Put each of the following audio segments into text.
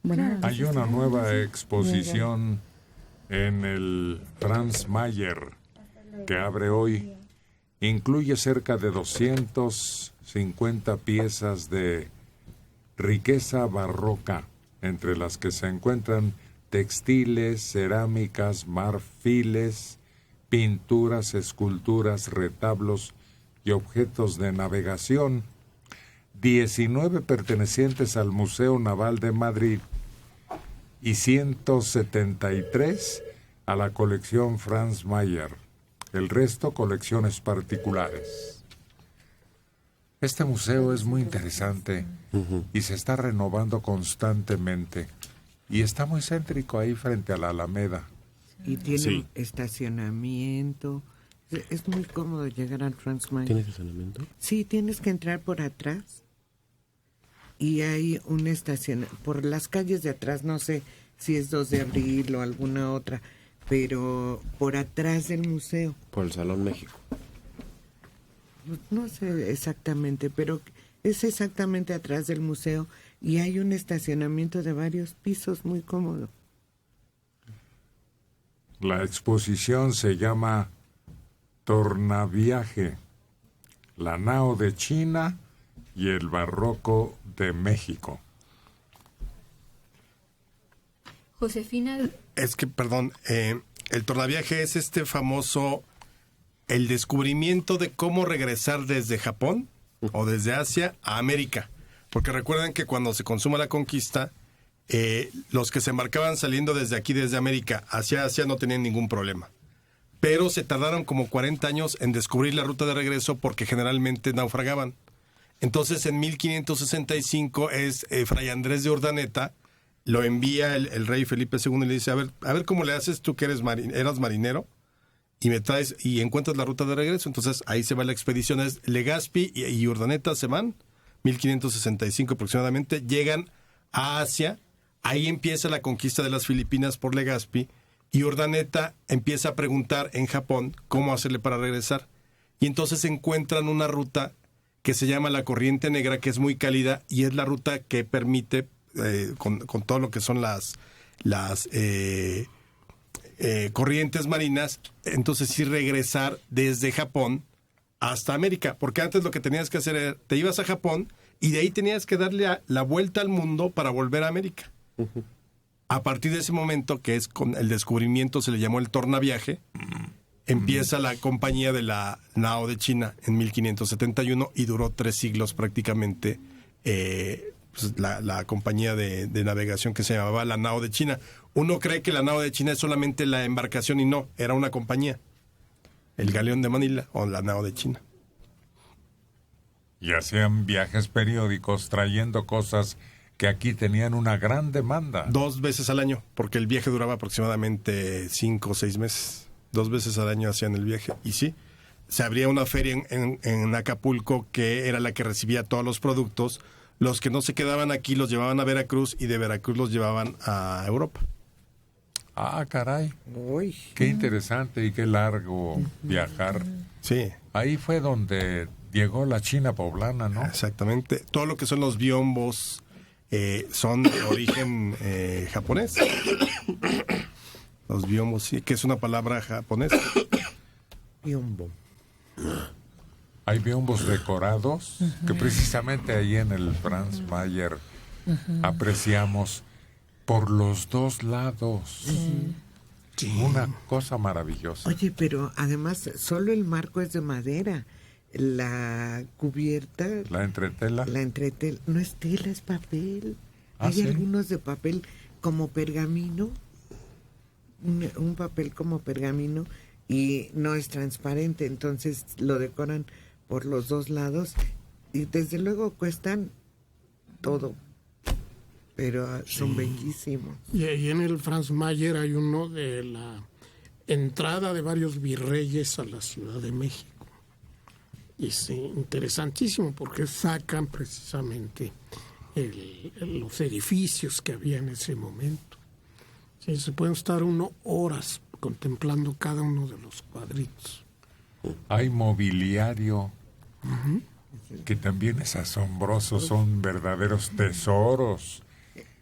Bueno, Hay una nueva exposición en el Franz Mayer que abre hoy. Incluye cerca de 250 piezas de riqueza barroca, entre las que se encuentran textiles, cerámicas, marfiles, pinturas, esculturas, retablos y objetos de navegación. 19 pertenecientes al Museo Naval de Madrid y 173 a la colección Franz Mayer. El resto, colecciones particulares. Este museo es muy interesante y se está renovando constantemente. Y está muy céntrico ahí frente a la Alameda. Y tiene estacionamiento. Es muy cómodo llegar al Franz Mayer. ¿Tiene estacionamiento? Sí, tienes que entrar por atrás. Y hay una estación por las calles de atrás, no sé si es 2 de abril o alguna otra, pero por atrás del museo. Por el Salón México. No sé exactamente, pero es exactamente atrás del museo y hay un estacionamiento de varios pisos muy cómodo. La exposición se llama Tornaviaje, la nao de China y el barroco de México. Josefina. Es que, perdón, el tornaviaje es este famoso, el descubrimiento de cómo regresar desde Japón o desde Asia a América. Porque recuerden que cuando se consuma la conquista, los que se embarcaban saliendo desde aquí, desde América, hacia Asia, no tenían ningún problema. Pero se tardaron como 40 años en descubrir la ruta de regreso porque generalmente naufragaban. Entonces, en 1565 Fray Andrés de Urdaneta lo envía el rey Felipe II y le dice, a ver cómo le haces tú que eras marinero y me traes y encuentras la ruta de regreso. Entonces, ahí se va la expedición. Legazpi y Urdaneta se van, 1565 aproximadamente, llegan a Asia. Ahí empieza la conquista de las Filipinas por Legazpi y Urdaneta empieza a preguntar en Japón cómo hacerle para regresar. Y entonces encuentran una ruta que se llama la Corriente Negra, que es muy cálida y es la ruta que permite, con todo lo que son las corrientes marinas, entonces sí regresar desde Japón hasta América. Porque antes lo que tenías que hacer era, te ibas a Japón y de ahí tenías que darle la vuelta al mundo para volver a América. Uh-huh. A partir de ese momento, que es con el descubrimiento, se le llamó el tornaviaje, empieza la compañía de la Nao de China en 1571 y duró 3 siglos prácticamente la compañía de navegación que se llamaba la Nao de China. Uno cree que la Nao de China es solamente la embarcación y no, era una compañía. El Galeón de Manila o la Nao de China. Y hacían viajes periódicos trayendo cosas que aquí tenían una gran demanda. 2 veces al año, porque el viaje duraba aproximadamente 5 o 6 meses. 2 veces al año hacían el viaje. Y sí, se abría una feria en Acapulco que era la que recibía todos los productos. Los que no se quedaban aquí los llevaban a Veracruz y de Veracruz los llevaban a Europa. Ah, caray. Uy. Qué interesante y qué largo viajar. Sí. Ahí fue donde llegó la China poblana, ¿no? Exactamente. Todo lo que son los biombos son de origen japonés. Los biombos, sí, que es una palabra japonesa. Biombo. Hay biombos decorados que precisamente ahí en el Franz Mayer apreciamos por los 2 lados. Sí. Una cosa maravillosa. Oye, pero además solo el marco es de madera. La cubierta... La entretela. No es tela, es papel. Hay ¿sí? algunos de papel como pergamino. Un papel como pergamino y no es transparente, entonces lo decoran por los 2 lados y desde luego cuestan todo, pero son bellísimos. Y ahí en el Franz Mayer hay uno de la entrada de varios virreyes a la Ciudad de México. Y es interesantísimo porque sacan precisamente los edificios que había en ese momento. Sí, se pueden estar horas contemplando cada uno de los cuadritos. Hay mobiliario que también es asombroso, son verdaderos tesoros.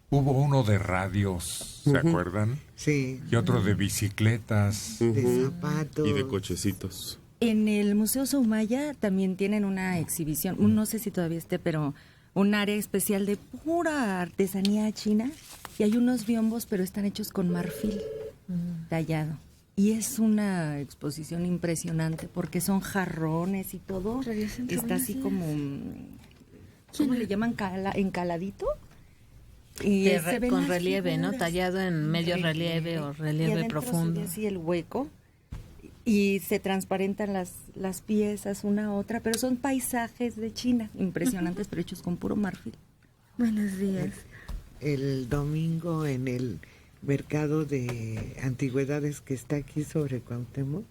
Hubo uno de radios, ¿se acuerdan? Sí, Y otro de bicicletas. de zapatos. Y de cochecitos. En el Museo Soumaya también tienen una exhibición, no sé si todavía esté, pero un área especial de pura artesanía china. Y hay unos biombos, pero están hechos con marfil tallado. Y es una exposición impresionante porque son jarrones y todo. Está así como, ¿cómo le llaman? Encaladito. Y se ven con las relieve, ¿no? figuras. Tallado en medio relieve o Y relieve adentro profundo. se ve así el hueco y se transparentan las piezas una a otra, pero son paisajes de China impresionantes, pero hechos con puro marfil. Buenos días. El domingo en el mercado de antigüedades que está aquí sobre Cuauhtémoc,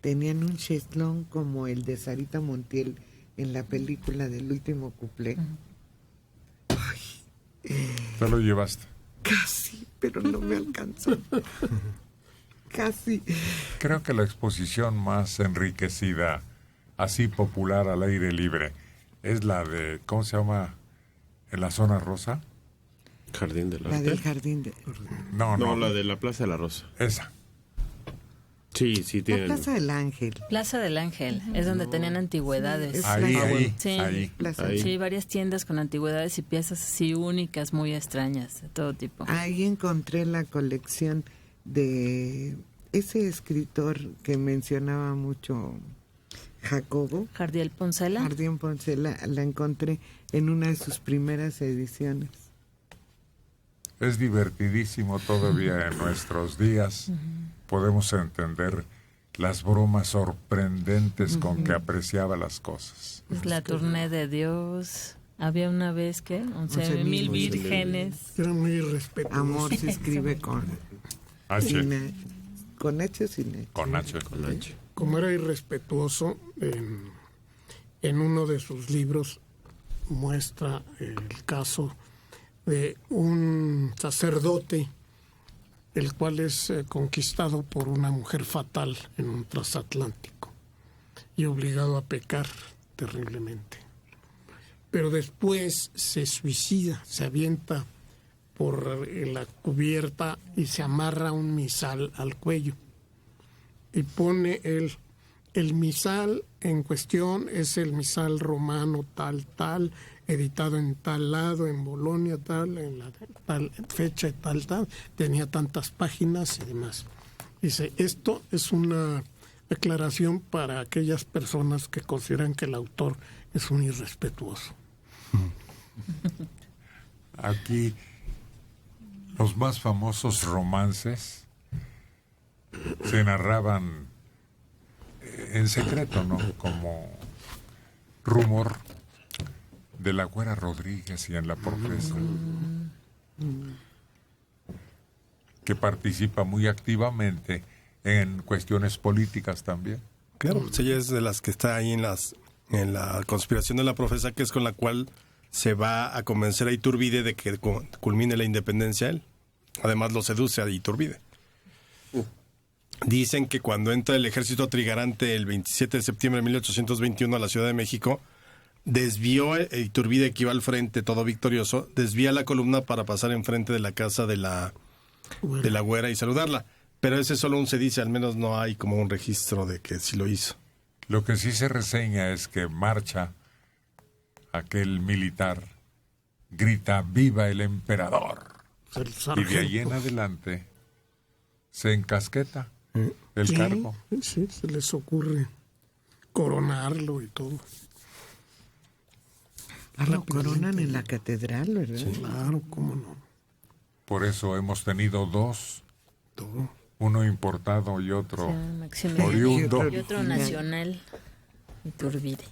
tenían un cheslón como el de Sarita Montiel en la película del último cuplé. Te lo llevaste. Casi, pero no me alcanzó. Casi. Creo que la exposición más enriquecida, así popular al aire libre, es la de, ¿cómo se llama? ¿En la zona rosa? Jardín del La del Arte. jardín de... No, No, la de la Plaza de la Rosa. esa. Sí, sí, La tienen. Plaza del Ángel. Plaza del Ángel, es donde tenían antigüedades. Es Ahí, la- ahí, Sí. ahí. Plaza- Ahí. Sí, varias tiendas con antigüedades y piezas así únicas, muy extrañas, de todo tipo. Ahí encontré la colección de ese escritor que mencionaba mucho Jacobo, Jardiel Poncela. Jardín Poncela, la encontré en una de sus primeras ediciones. Es divertidísimo todavía en nuestros días. Podemos entender las bromas sorprendentes con que apreciaba las cosas. Es la tournée de Dios. Había una vez que 11,000 vírgenes. Era muy irrespetuoso. Amor se escribe con H, con H o sin H. con H. Con H. Como era irrespetuoso, en uno de sus libros muestra el caso de un sacerdote, el cual es conquistado por una mujer fatal en un transatlántico y obligado a pecar terriblemente. Pero después se suicida, se avienta por la cubierta y se amarra un misal al cuello. Y pone el misal en cuestión, es el misal romano tal, editado en tal lado, en Bolonia tal, en la tal fecha y tal, tenía tantas páginas y demás. Dice, esto es una aclaración para aquellas personas que consideran que el autor es un irrespetuoso. Aquí los más famosos romances se narraban en secreto, ¿no? Como Rumor de la Güera Rodríguez y en La Profesa, que participa muy activamente en cuestiones políticas también. Claro, pues ella es de las que está ahí en la conspiración de la Profesa, que es con la cual se va a convencer a Iturbide de que culmine la independencia él. Además lo seduce a Iturbide. Dicen que cuando entra el ejército trigarante el 27 de septiembre de 1821 a la Ciudad de México, desvió Iturbide, que iba al frente todo victorioso, desvía la columna para pasar enfrente de la casa de la Güera y saludarla. Pero ese solo un se dice, al menos no hay como un registro de que sí lo hizo. Lo que sí se reseña es que marcha aquel militar, grita ¡Viva el emperador! El Y de sargento. ahí en adelante se encasqueta el Sí, cargo. sí, se les ocurre coronarlo y todo. Lo coronan en la catedral, ¿verdad? Claro, cómo no. Por eso hemos tenido dos, Todo. uno importado y otro Maximiliano. oriundo. Y otro nacional. Iturbide.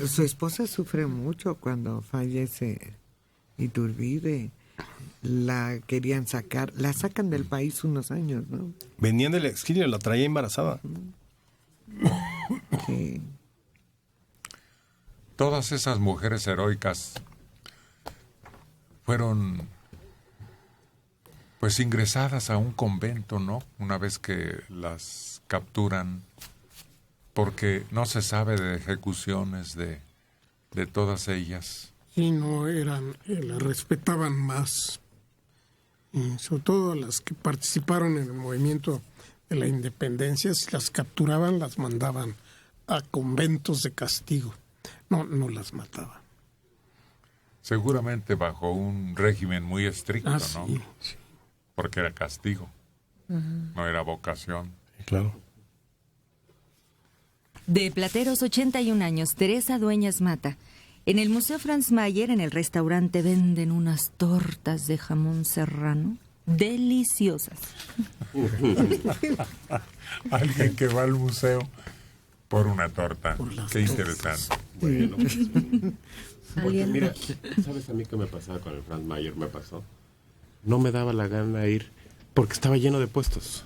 Su esposa sufre mucho cuando fallece Iturbide. La querían sacar, la sacan del país unos años, ¿no? Venían del exilio, la traía embarazada. Sí. Todas esas mujeres heroicas fueron pues ingresadas a un convento, ¿no? Una vez que las capturan, porque no se sabe de ejecuciones de todas ellas. Sí, no eran, la respetaban más. Y sobre todo las que participaron en el movimiento de la independencia, si las capturaban, las mandaban a conventos de castigo. No las mataban. Seguramente bajo un régimen muy estricto, ¿no? Sí. Porque era castigo, no era vocación. Claro. De Plateros, 81 años, Teresa Dueñas Mata. En el Museo Franz Mayer, en el restaurante, venden unas tortas de jamón serrano deliciosas. Alguien que va al museo por una torta. Qué interesante. Bueno, porque Aliento. mira, ¿sabes a mí qué me pasaba con el Franz Mayer? Me pasó. No me daba la gana ir porque estaba lleno de puestos.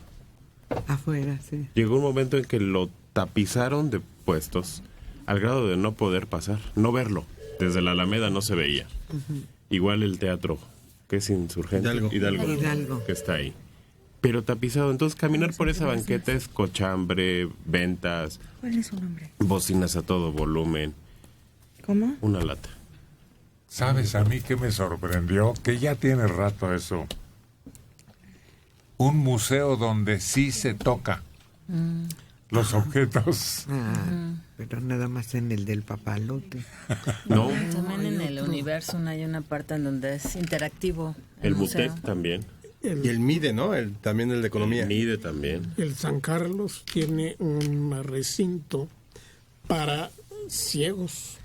Afuera, sí. Llegó un momento en que lo tapizaron de puestos al grado de no poder pasar, no verlo. Desde la Alameda no se veía. Igual el teatro, que es Insurgente. Hidalgo. Que está ahí. Pero tapizado. Entonces caminar por esa banqueta es cochambre, ventas, ¿Cuál es su nombre? bocinas a todo volumen. ¿Cómo? Una lata. ¿Sabes a mí qué me sorprendió? Que ya tiene rato eso. Un museo donde sí se toca los objetos. Pero nada más en el del papalote. No, También en el universo hay una parte en donde es interactivo. el museo. Mutec también. Y el MIDE, ¿no? También el de economía. El NIDE también. El San Carlos tiene un recinto para ciegos.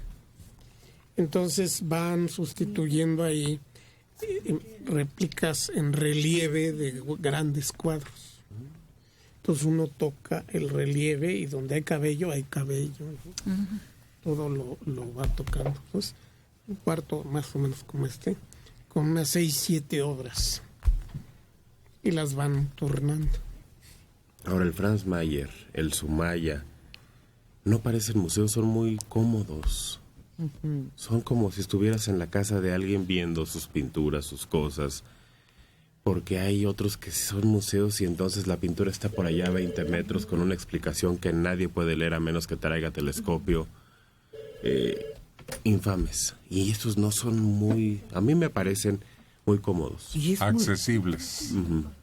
Entonces van sustituyendo ahí réplicas en relieve de grandes cuadros. Entonces uno toca el relieve y donde hay cabello, hay cabello. Todo lo va tocando. Pues, un cuarto más o menos como este, con unas 6-7 obras. Y las van tornando. Ahora el Franz Mayer, el Sumaya, no parecen museos, son muy cómodos. Son como si estuvieras en la casa de alguien viendo sus pinturas, sus cosas. Porque hay otros que son museos y entonces la pintura está por allá a 20 metros con una explicación que nadie puede leer a menos que traiga telescopio. Infames. Y estos no son muy... A mí me parecen muy cómodos. Y es Accesibles.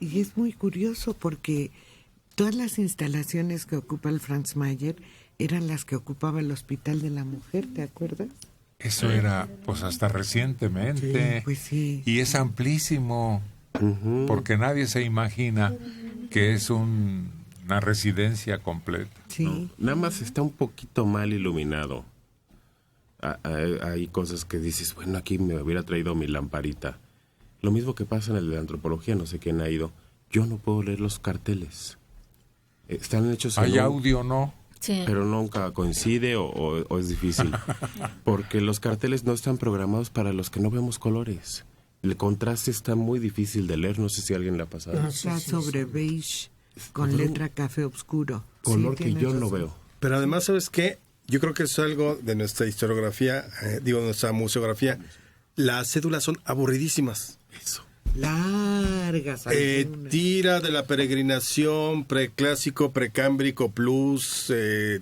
y es muy curioso porque todas las instalaciones que ocupa el Franz Mayer eran las que ocupaba el Hospital de la Mujer, ¿te acuerdas? Eso era, pues hasta recientemente. Pues sí. Y es amplísimo, porque nadie se imagina que es una residencia completa. Sí. No, nada más está un poquito mal iluminado. Hay cosas que dices, bueno, aquí me hubiera traído mi lamparita. Lo mismo que pasa en el de antropología, no sé quién ha ido. Yo no puedo leer los carteles. Están hechos Hay audio, ¿no? Sí. pero nunca coincide o es difícil. Porque los carteles no están programados para los que no vemos colores. El contraste está muy difícil de leer, no sé si a alguien le ha pasado. Está sobre beige con letra café oscuro. Color Sí, que tienes yo no razón. veo. Pero además, ¿sabes qué? Yo creo que es algo de nuestra historiografía, nuestra museografía. Las cédulas son aburridísimas. Eso. Largas. algunas. Tira de la peregrinación, preclásico, precámbrico, plus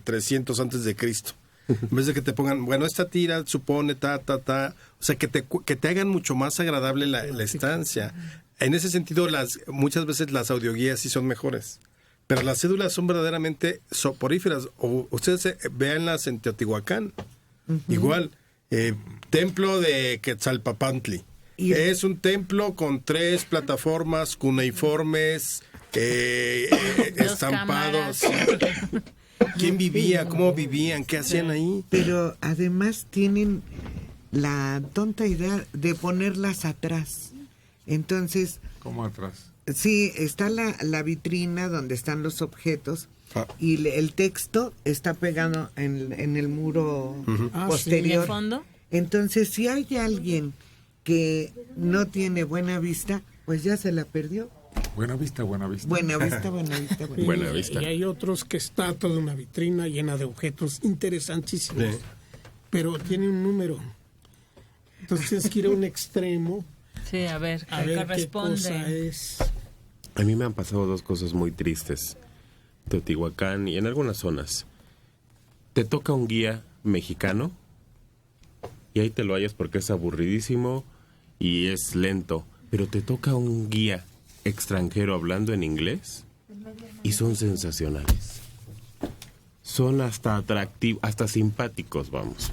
300 antes de Cristo. En vez de que te pongan, bueno, esta tira supone o sea, que te hagan mucho más agradable la estancia. En ese sentido, muchas veces las audioguías sí son mejores. Pero las cédulas son verdaderamente soporíferas. O ustedes véanlas en Teotihuacán. Igual, templo de Quetzalpapantli. Es un templo con 3 plataformas cuneiformes, estampados. ¿Quién vivía? ¿Cómo vivían? ¿Qué hacían ahí? Pero además tienen la tonta idea de ponerlas atrás. Entonces, ¿Cómo atrás? sí, está la vitrina donde están los objetos y el texto está pegado en el muro posterior. ¿De fondo? Entonces, si hay alguien que no tiene buena vista, pues ya se la perdió. Buena vista, buena vista. Buena vista, buena vista, buena Buena vista. vista. Y hay otros que está toda una vitrina llena de objetos interesantísimos, pero tiene un número. Entonces tienes que ir a un extremo Sí, a ver, a ¿qué ver qué corresponde? cosa es. A mí me han pasado 2 cosas muy tristes. Teotihuacán y en algunas zonas. Te toca un guía mexicano y ahí te lo hallas porque es aburridísimo y es lento. Pero te toca un guía extranjero hablando en inglés y son sensacionales. Son hasta atractivos, hasta simpáticos, vamos.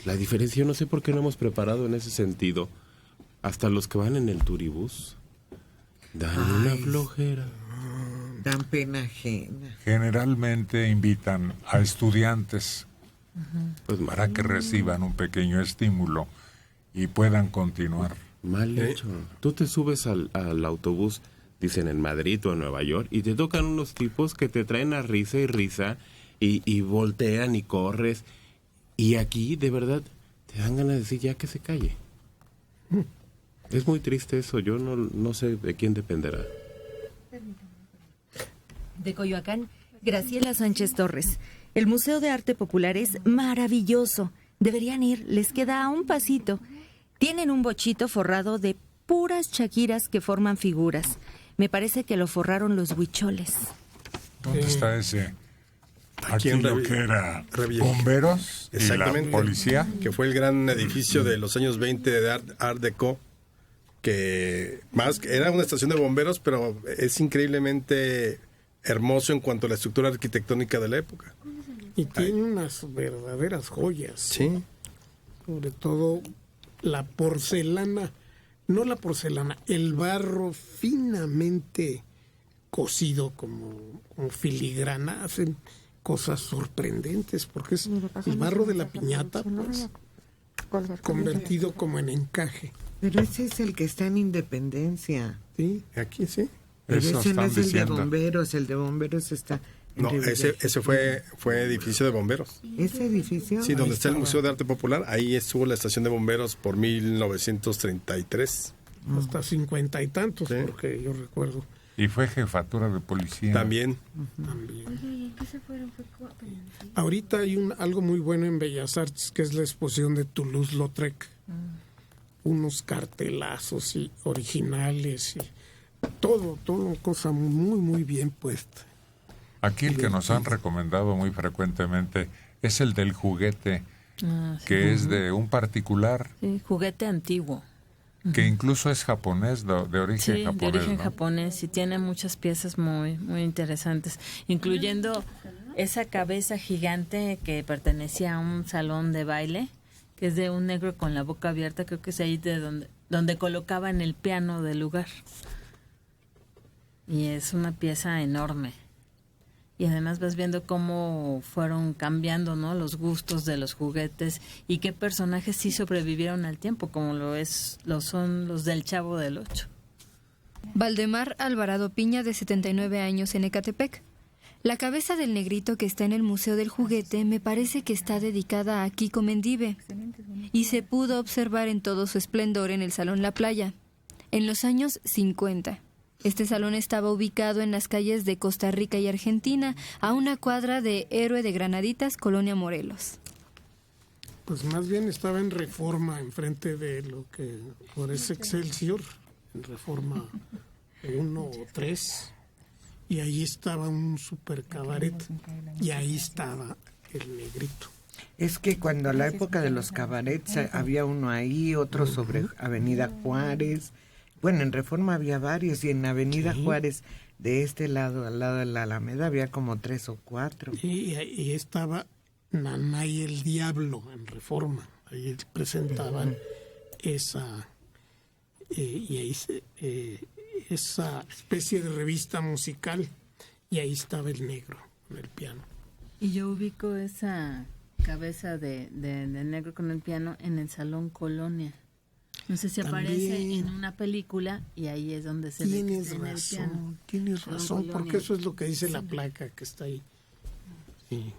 La diferencia, yo no sé por qué no hemos preparado en ese sentido. Hasta los que van en el turibús dan una flojera. Dan pena ajena. Generalmente invitan a estudiantes Pues para que reciban un pequeño estímulo y puedan continuar. mal hecho. Tú te subes al autobús, dicen en Madrid o en Nueva York, y te tocan unos tipos que te traen a risa y risa y voltean y corres. Y aquí, de verdad, te dan ganas de decir ya que se calle. Es muy triste eso. Yo no sé de quién dependerá. De Coyoacán, Graciela Sánchez Torres. El Museo de Arte Popular es maravilloso. Deberían ir, les queda a un pasito. Tienen un bochito forrado de puras chaquiras que forman figuras. Me parece que lo forraron los huicholes. ¿Dónde está ese? Aquí en lo Revi- que era Revi- bomberos y la Exactamente. policía. Que fue el gran edificio de los años 20 de Art Deco, que era una estación de bomberos, pero es increíblemente hermoso en cuanto a la estructura arquitectónica de la época. Y tiene unas verdaderas joyas. Sí. Sobre todo la porcelana, no la porcelana, el barro finamente cocido como filigrana, hacen cosas sorprendentes, porque es el barro de la piñata, pues, convertido como en encaje. Pero ese es el que está en Independencia. ¿Sí? Aquí sí. Pero Eso ese no están es el de diciendo. bomberos. El de bomberos está en No, Rivera. ese fue edificio de bomberos. ¿Ese edificio? Sí, donde está el estaba. Museo de Arte Popular, ahí estuvo la estación de bomberos por 1933. Hasta 50 y tantos, Sí. porque yo recuerdo Y fue jefatura de policía. También. también. Ahorita hay algo muy bueno en Bellas Artes, que es la exposición de Toulouse-Lautrec. Unos cartelazos y originales y todo cosa muy, muy bien puesta. Aquí el que nos han recomendado muy frecuentemente es el del juguete, que es de un particular Sí, juguete antiguo. que incluso es japonés, de origen Sí, japonés. de origen ¿no? japonés y tiene muchas piezas muy, muy interesantes, incluyendo esa cabeza gigante que pertenecía a un salón de baile, que es de un negro con la boca abierta, creo que es ahí de donde colocaban el piano del lugar. Y es una pieza enorme. Y además vas viendo cómo fueron cambiando, ¿no?, los gustos de los juguetes y qué personajes sí sobrevivieron al tiempo, como lo son los del Chavo del Ocho. Valdemar Alvarado Piña, de 79 años, en Ecatepec. La cabeza del negrito que está en el Museo del Juguete me parece que está dedicada a Kiko Mendive y se pudo observar en todo su esplendor en el Salón La Playa, en los años 50. Este salón estaba ubicado en las calles de Costa Rica y Argentina, a una cuadra de Héroe de Granaditas, Colonia Morelos. Pues más bien estaba en Reforma, enfrente de lo que ahora es Excelsior, en Reforma 1 o 3, y ahí estaba un super cabaret, y ahí estaba el negrito. Es que cuando a la época de los cabarets había uno ahí, otro sobre Avenida Juárez. Bueno, en Reforma había varios y en Avenida Juárez, de este lado, al lado de la Alameda, había como 3 o 4. Y ahí estaba Nanay el Diablo, en Reforma. Ahí presentaban esa esa especie de revista musical, y ahí estaba el negro con el piano. Y yo ubico esa cabeza de negro con el piano en el Salón Colonia. No sé si aparece También. en una película y ahí es donde se ve que Tienes está en el piano. razón, tienes Salón razón, Colonia. porque eso es lo que dice la placa que está ahí. Sí.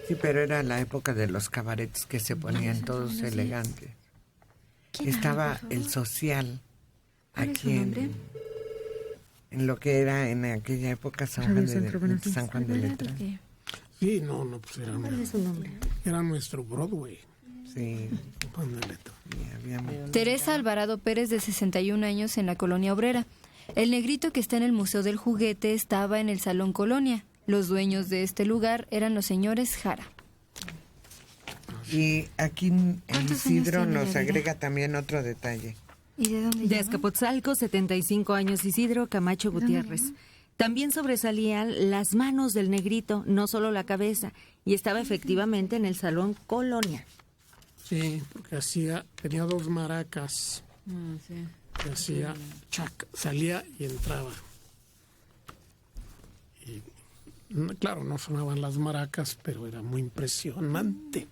Sí, pero era la época de los cabarets que se ponían todos elegantes. Estaba el Social aquí en lo que era en aquella época San Juan de Letrán. Sí, no, pues era nuestro Broadway. Sí, Juan de Letrán. y había Teresa Alvarado Pérez, de 61 años, en la Colonia Obrera. El negrito que está en el Museo del Juguete estaba en el Salón Colonia. Los dueños de este lugar eran los señores Jara. Y aquí ¿Cuántos Isidro años tiene nos Yadira? agrega también otro detalle. ¿Y de dónde De llama? Azcapotzalco, 75 años, Isidro Camacho Gutiérrez. También sobresalían las manos del negrito, no solo la cabeza, y estaba efectivamente en el Salón Colonia. Sí, porque tenía 2 maracas. Sí. Que hacía chac, salía y entraba. Y, claro, no sonaban las maracas, pero era muy impresionante.